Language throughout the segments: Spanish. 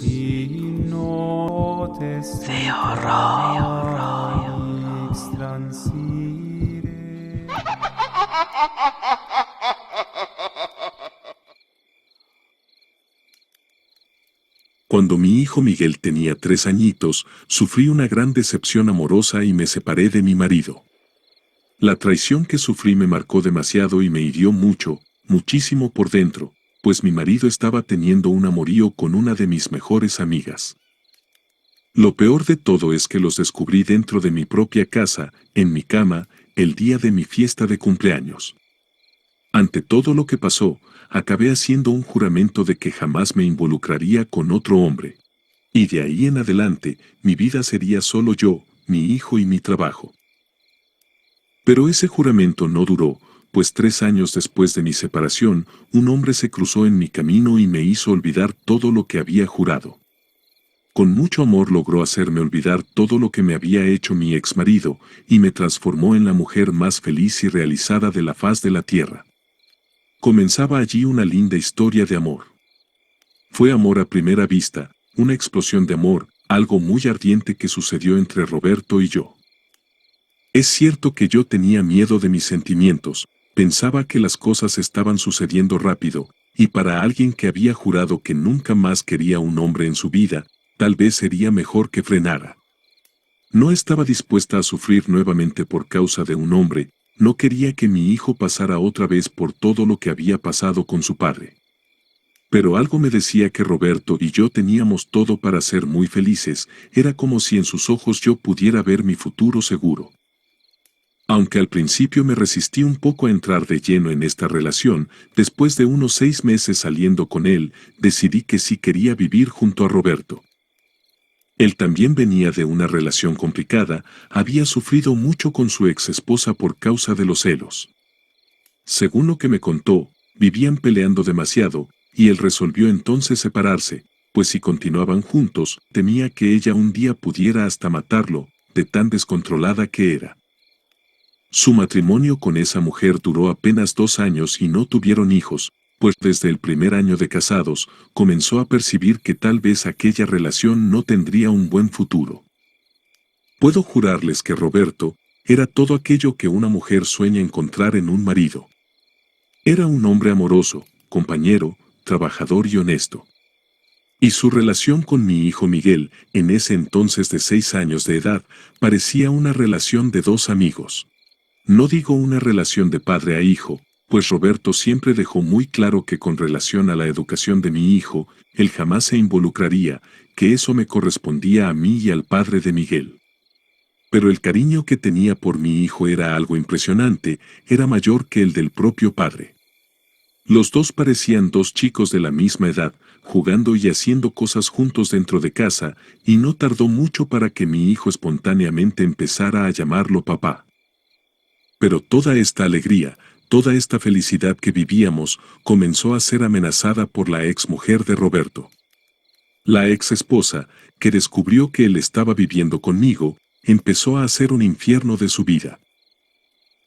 Si notes de horror extransire. Cuando mi hijo Miguel tenía 3 añitos, sufrí una gran decepción amorosa y me separé de mi marido. La traición que sufrí me marcó demasiado y me hirió mucho, muchísimo por dentro, pues mi marido estaba teniendo un amorío con una de mis mejores amigas. Lo peor de todo es que los descubrí dentro de mi propia casa, en mi cama, el día de mi fiesta de cumpleaños. Ante todo lo que pasó, acabé haciendo un juramento de que jamás me involucraría con otro hombre. Y de ahí en adelante, mi vida sería solo yo, mi hijo y mi trabajo. Pero ese juramento no duró, pues 3 años después de mi separación, un hombre se cruzó en mi camino y me hizo olvidar todo lo que había jurado. Con mucho amor logró hacerme olvidar todo lo que me había hecho mi exmarido, y me transformó en la mujer más feliz y realizada de la faz de la tierra. Comenzaba allí una linda historia de amor. Fue amor a primera vista, una explosión de amor, algo muy ardiente que sucedió entre Roberto y yo. Es cierto que yo tenía miedo de mis sentimientos, pensaba que las cosas estaban sucediendo rápido, y para alguien que había jurado que nunca más quería un hombre en su vida, tal vez sería mejor que frenara. No estaba dispuesta a sufrir nuevamente por causa de un hombre, no quería que mi hijo pasara otra vez por todo lo que había pasado con su padre. Pero algo me decía que Roberto y yo teníamos todo para ser muy felices, era como si en sus ojos yo pudiera ver mi futuro seguro. Aunque al principio me resistí un poco a entrar de lleno en esta relación, después de unos 6 meses saliendo con él, decidí que sí quería vivir junto a Roberto. Él también venía de una relación complicada, había sufrido mucho con su ex esposa por causa de los celos. Según lo que me contó, vivían peleando demasiado, y él resolvió entonces separarse, pues si continuaban juntos, temía que ella un día pudiera hasta matarlo, de tan descontrolada que era. Su matrimonio con esa mujer duró apenas 2 años y no tuvieron hijos, pues desde el primer año de casados, comenzó a percibir que tal vez aquella relación no tendría un buen futuro. Puedo jurarles que Roberto era todo aquello que una mujer sueña encontrar en un marido. Era un hombre amoroso, compañero, trabajador y honesto. Y su relación con mi hijo Miguel, en ese entonces de 6 años de edad, parecía una relación de 2 amigos. No digo una relación de padre a hijo, pues Roberto siempre dejó muy claro que con relación a la educación de mi hijo, él jamás se involucraría, que eso me correspondía a mí y al padre de Miguel. Pero el cariño que tenía por mi hijo era algo impresionante, era mayor que el del propio padre. Los dos parecían 2 chicos de la misma edad, jugando y haciendo cosas juntos dentro de casa, y no tardó mucho para que mi hijo espontáneamente empezara a llamarlo papá. Pero toda esta alegría, toda esta felicidad que vivíamos, comenzó a ser amenazada por la ex mujer de Roberto. La ex esposa, que descubrió que él estaba viviendo conmigo, empezó a hacer un infierno de su vida.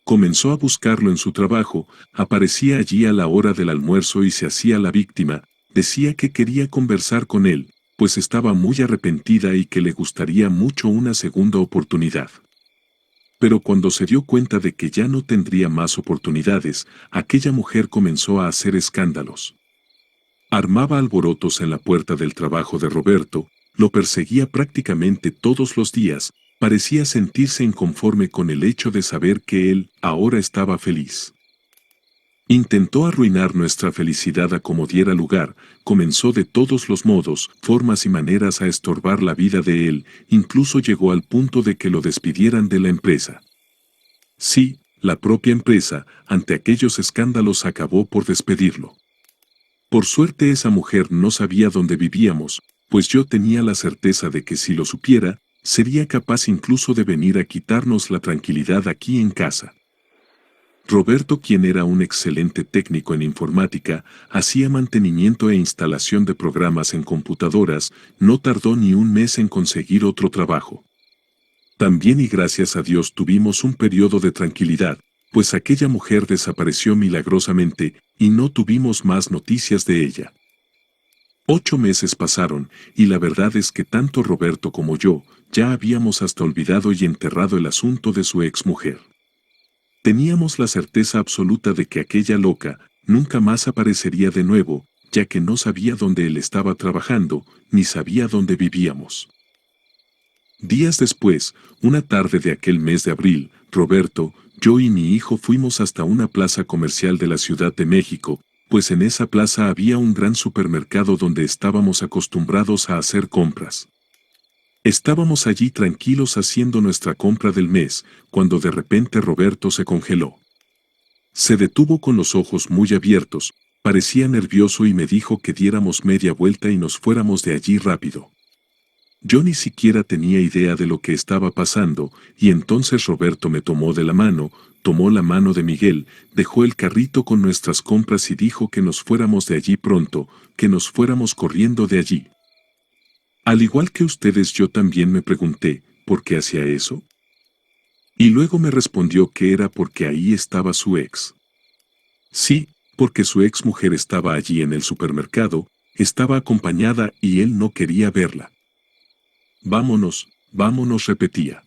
Comenzó a buscarlo en su trabajo, aparecía allí a la hora del almuerzo y se hacía la víctima, decía que quería conversar con él, pues estaba muy arrepentida y que le gustaría mucho una segunda oportunidad. Pero cuando se dio cuenta de que ya no tendría más oportunidades, aquella mujer comenzó a hacer escándalos. Armaba alborotos en la puerta del trabajo de Roberto, lo perseguía prácticamente todos los días, parecía sentirse inconforme con el hecho de saber que él ahora estaba feliz. Intentó arruinar nuestra felicidad a como diera lugar, comenzó de todos los modos, formas y maneras a estorbar la vida de él, incluso llegó al punto de que lo despidieran de la empresa. Sí, la propia empresa, ante aquellos escándalos acabó por despedirlo. Por suerte esa mujer no sabía dónde vivíamos, pues yo tenía la certeza de que si lo supiera, sería capaz incluso de venir a quitarnos la tranquilidad aquí en casa. Roberto, quien era un excelente técnico en informática, hacía mantenimiento e instalación de programas en computadoras, no tardó ni un mes en conseguir otro trabajo. También y gracias a Dios tuvimos un periodo de tranquilidad, pues aquella mujer desapareció milagrosamente, y no tuvimos más noticias de ella. 8 meses pasaron, y la verdad es que tanto Roberto como yo ya habíamos hasta olvidado y enterrado el asunto de su exmujer. Teníamos la certeza absoluta de que aquella loca nunca más aparecería de nuevo, ya que no sabía dónde él estaba trabajando, ni sabía dónde vivíamos. Días después, una tarde de aquel mes de abril, Roberto, yo y mi hijo fuimos hasta una plaza comercial de la Ciudad de México, pues en esa plaza había un gran supermercado donde estábamos acostumbrados a hacer compras. Estábamos allí tranquilos haciendo nuestra compra del mes, cuando de repente Roberto se congeló. Se detuvo con los ojos muy abiertos, parecía nervioso y me dijo que diéramos media vuelta y nos fuéramos de allí rápido. Yo ni siquiera tenía idea de lo que estaba pasando, y entonces Roberto me tomó de la mano, tomó la mano de Miguel, dejó el carrito con nuestras compras y dijo que nos fuéramos de allí pronto, que nos fuéramos corriendo de allí. Al igual que ustedes, yo también me pregunté, ¿por qué hacía eso? Y luego me respondió que era porque ahí estaba su ex. Sí, porque su ex mujer estaba allí en el supermercado, estaba acompañada y él no quería verla. Vámonos, vámonos, repetía.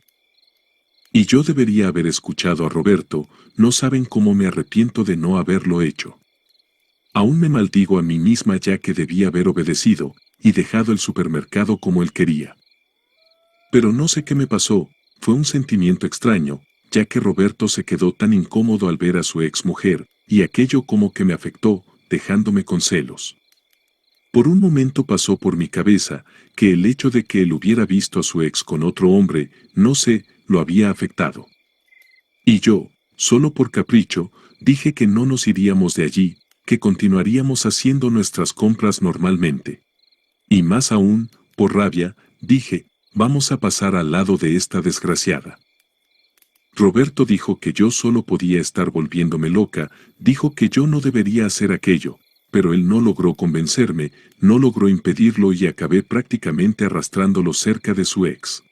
Y yo debería haber escuchado a Roberto, no saben cómo me arrepiento de no haberlo hecho. Aún me maldigo a mí misma ya que debía haber obedecido y dejado el supermercado como él quería. Pero no sé qué me pasó, fue un sentimiento extraño, ya que Roberto se quedó tan incómodo al ver a su ex mujer, y aquello como que me afectó, dejándome con celos. Por un momento pasó por mi cabeza que el hecho de que él hubiera visto a su ex con otro hombre, no sé, lo había afectado. Y yo, solo por capricho, dije que no nos iríamos de allí, que continuaríamos haciendo nuestras compras normalmente. Y más aún, por rabia, dije, vamos a pasar al lado de esta desgraciada. Roberto dijo que yo solo podía estar volviéndome loca, dijo que yo no debería hacer aquello, pero él no logró convencerme, no logró impedirlo y acabé prácticamente arrastrándolo cerca de su ex.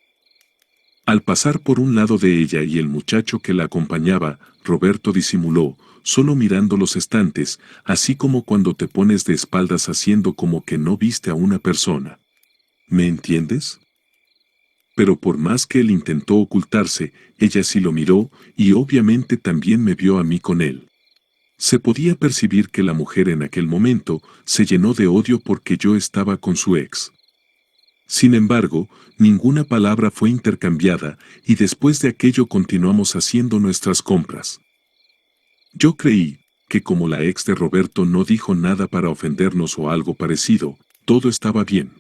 Al pasar por un lado de ella y el muchacho que la acompañaba, Roberto disimuló, solo mirando los estantes, así como cuando te pones de espaldas haciendo como que no viste a una persona. ¿Me entiendes? Pero por más que él intentó ocultarse, ella sí lo miró, y obviamente también me vio a mí con él. Se podía percibir que la mujer en aquel momento se llenó de odio porque yo estaba con su ex. Sin embargo, ninguna palabra fue intercambiada, y después de aquello continuamos haciendo nuestras compras. Yo creí que como la ex de Roberto no dijo nada para ofendernos o algo parecido, todo estaba bien.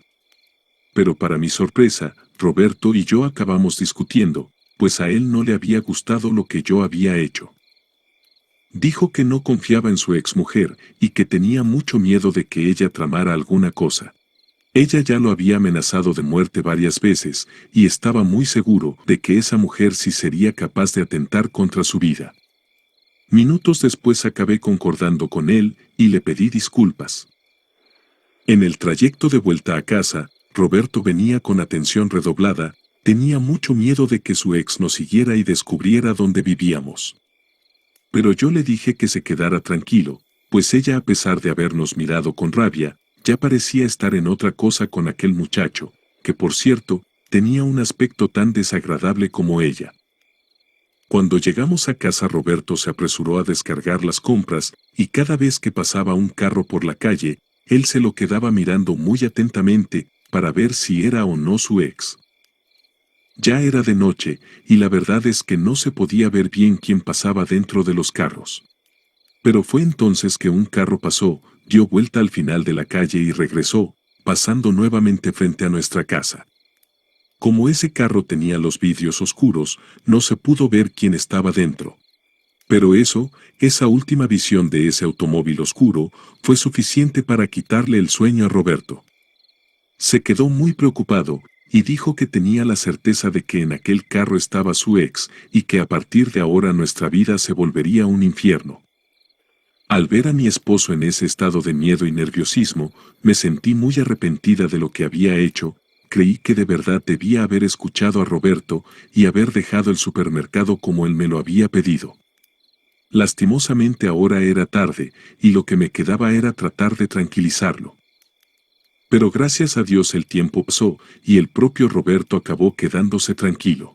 Pero para mi sorpresa, Roberto y yo acabamos discutiendo, pues a él no le había gustado lo que yo había hecho. Dijo que no confiaba en su exmujer y que tenía mucho miedo de que ella tramara alguna cosa. Ella ya lo había amenazado de muerte varias veces y estaba muy seguro de que esa mujer sí sería capaz de atentar contra su vida. Minutos después acabé concordando con él y le pedí disculpas. En el trayecto de vuelta a casa, Roberto venía con atención redoblada, tenía mucho miedo de que su ex nos siguiera y descubriera dónde vivíamos. Pero yo le dije que se quedara tranquilo, pues ella, a pesar de habernos mirado con rabia, ya parecía estar en otra cosa con aquel muchacho, que por cierto, tenía un aspecto tan desagradable como ella. Cuando llegamos a casa, Roberto se apresuró a descargar las compras, y cada vez que pasaba un carro por la calle, él se lo quedaba mirando muy atentamente, para ver si era o no su ex. Ya era de noche, y la verdad es que no se podía ver bien quién pasaba dentro de los carros. Pero fue entonces que un carro pasó, dio vuelta al final de la calle y regresó, pasando nuevamente frente a nuestra casa. Como ese carro tenía los vidrios oscuros, no se pudo ver quién estaba dentro. Pero esa última visión de ese automóvil oscuro, fue suficiente para quitarle el sueño a Roberto. Se quedó muy preocupado, y dijo que tenía la certeza de que en aquel carro estaba su ex, y que a partir de ahora nuestra vida se volvería un infierno. Al ver a mi esposo en ese estado de miedo y nerviosismo, me sentí muy arrepentida de lo que había hecho, creí que de verdad debía haber escuchado a Roberto y haber dejado el supermercado como él me lo había pedido. Lastimosamente ahora era tarde, y lo que me quedaba era tratar de tranquilizarlo. Pero gracias a Dios el tiempo pasó y el propio Roberto acabó quedándose tranquilo.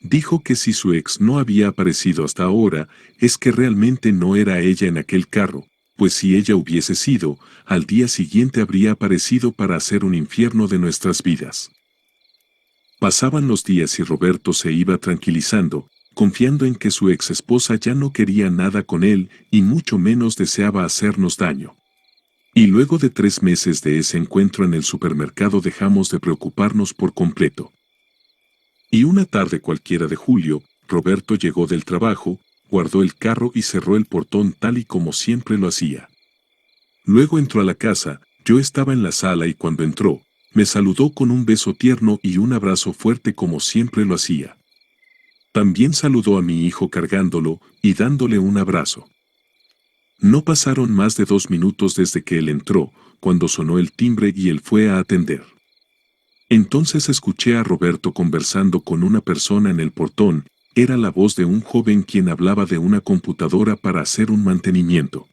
Dijo que si su ex no había aparecido hasta ahora, es que realmente no era ella en aquel carro, pues si ella hubiese sido, al día siguiente habría aparecido para hacer un infierno de nuestras vidas. Pasaban los días y Roberto se iba tranquilizando, confiando en que su ex esposa ya no quería nada con él y mucho menos deseaba hacernos daño. Y luego de 3 meses de ese encuentro en el supermercado dejamos de preocuparnos por completo. Y una tarde cualquiera de julio, Roberto llegó del trabajo, guardó el carro y cerró el portón tal y como siempre lo hacía. Luego entró a la casa, yo estaba en la sala y cuando entró, me saludó con un beso tierno y un abrazo fuerte como siempre lo hacía. También saludó a mi hijo cargándolo y dándole un abrazo. No pasaron más de 2 minutos desde que él entró, cuando sonó el timbre y él fue a atender. Entonces escuché a Roberto conversando con una persona en el portón, era la voz de un joven quien hablaba de una computadora para hacer un mantenimiento.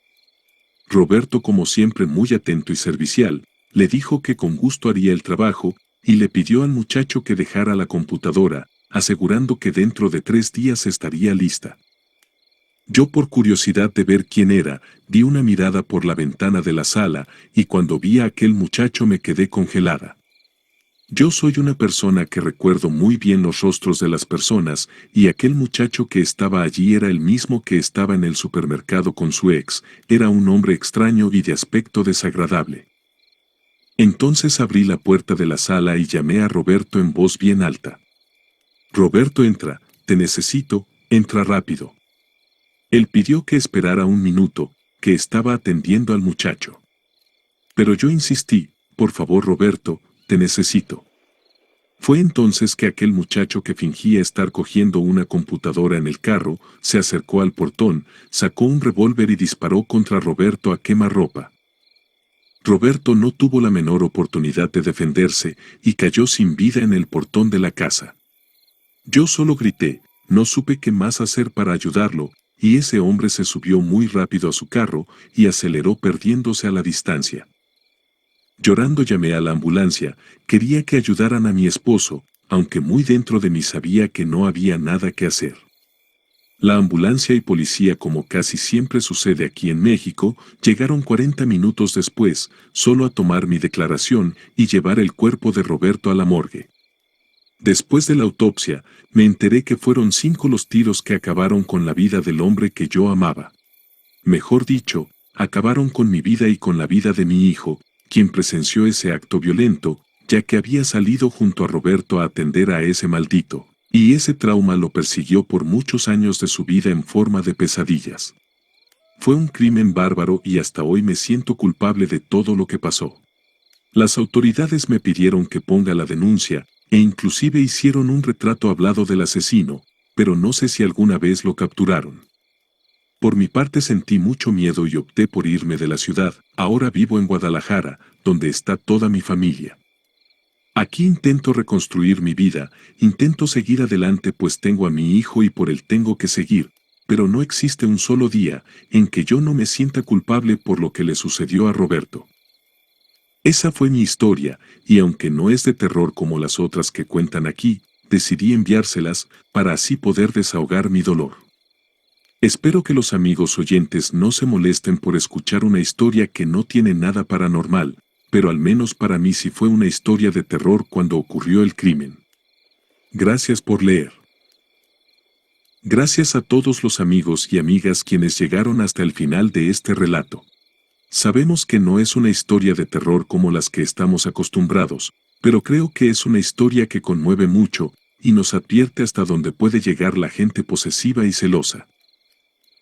Roberto, como siempre muy atento y servicial, le dijo que con gusto haría el trabajo, y le pidió al muchacho que dejara la computadora, asegurando que dentro de 3 días estaría lista. Yo, por curiosidad de ver quién era, di una mirada por la ventana de la sala, y cuando vi a aquel muchacho me quedé congelada. Yo soy una persona que recuerdo muy bien los rostros de las personas, y aquel muchacho que estaba allí era el mismo que estaba en el supermercado con su ex, era un hombre extraño y de aspecto desagradable. Entonces abrí la puerta de la sala y llamé a Roberto en voz bien alta. Roberto, entra, te necesito, entra rápido. Él pidió que esperara 1 minuto, que estaba atendiendo al muchacho. Pero yo insistí, por favor Roberto, te necesito. Fue entonces que aquel muchacho que fingía estar cogiendo una computadora en el carro, se acercó al portón, sacó un revólver y disparó contra Roberto a quemarropa. Roberto no tuvo la menor oportunidad de defenderse y cayó sin vida en el portón de la casa. Yo solo grité, no supe qué más hacer para ayudarlo, y ese hombre se subió muy rápido a su carro y aceleró perdiéndose a la distancia. Llorando llamé a la ambulancia, quería que ayudaran a mi esposo, aunque muy dentro de mí sabía que no había nada que hacer. La ambulancia y policía, como casi siempre sucede aquí en México, llegaron 40 minutos después, solo a tomar mi declaración y llevar el cuerpo de Roberto a la morgue. Después de la autopsia, me enteré que fueron 5 los tiros que acabaron con la vida del hombre que yo amaba. Mejor dicho, acabaron con mi vida y con la vida de mi hijo, quien presenció ese acto violento, ya que había salido junto a Roberto a atender a ese maldito, y ese trauma lo persiguió por muchos años de su vida en forma de pesadillas. Fue un crimen bárbaro y hasta hoy me siento culpable de todo lo que pasó. Las autoridades me pidieron que ponga la denuncia, e inclusive hicieron un retrato hablado del asesino, pero no sé si alguna vez lo capturaron. Por mi parte sentí mucho miedo y opté por irme de la ciudad. Ahora vivo en Guadalajara, donde está toda mi familia. Aquí intento reconstruir mi vida, intento seguir adelante pues tengo a mi hijo y por él tengo que seguir, pero no existe un solo día en que yo no me sienta culpable por lo que le sucedió a Roberto. Esa fue mi historia, y aunque no es de terror como las otras que cuentan aquí, decidí enviárselas para así poder desahogar mi dolor. Espero que los amigos oyentes no se molesten por escuchar una historia que no tiene nada paranormal, pero al menos para mí sí fue una historia de terror cuando ocurrió el crimen. Gracias por leer. Gracias a todos los amigos y amigas quienes llegaron hasta el final de este relato. Sabemos que no es una historia de terror como las que estamos acostumbrados, pero creo que es una historia que conmueve mucho y nos advierte hasta dónde puede llegar la gente posesiva y celosa.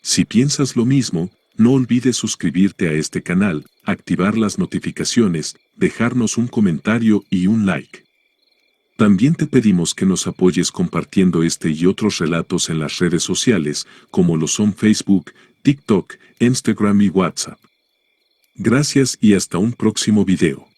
Si piensas lo mismo, no olvides suscribirte a este canal, activar las notificaciones, dejarnos un comentario y un like. También te pedimos que nos apoyes compartiendo este y otros relatos en las redes sociales, como lo son Facebook, TikTok, Instagram y WhatsApp. Gracias y hasta un próximo video.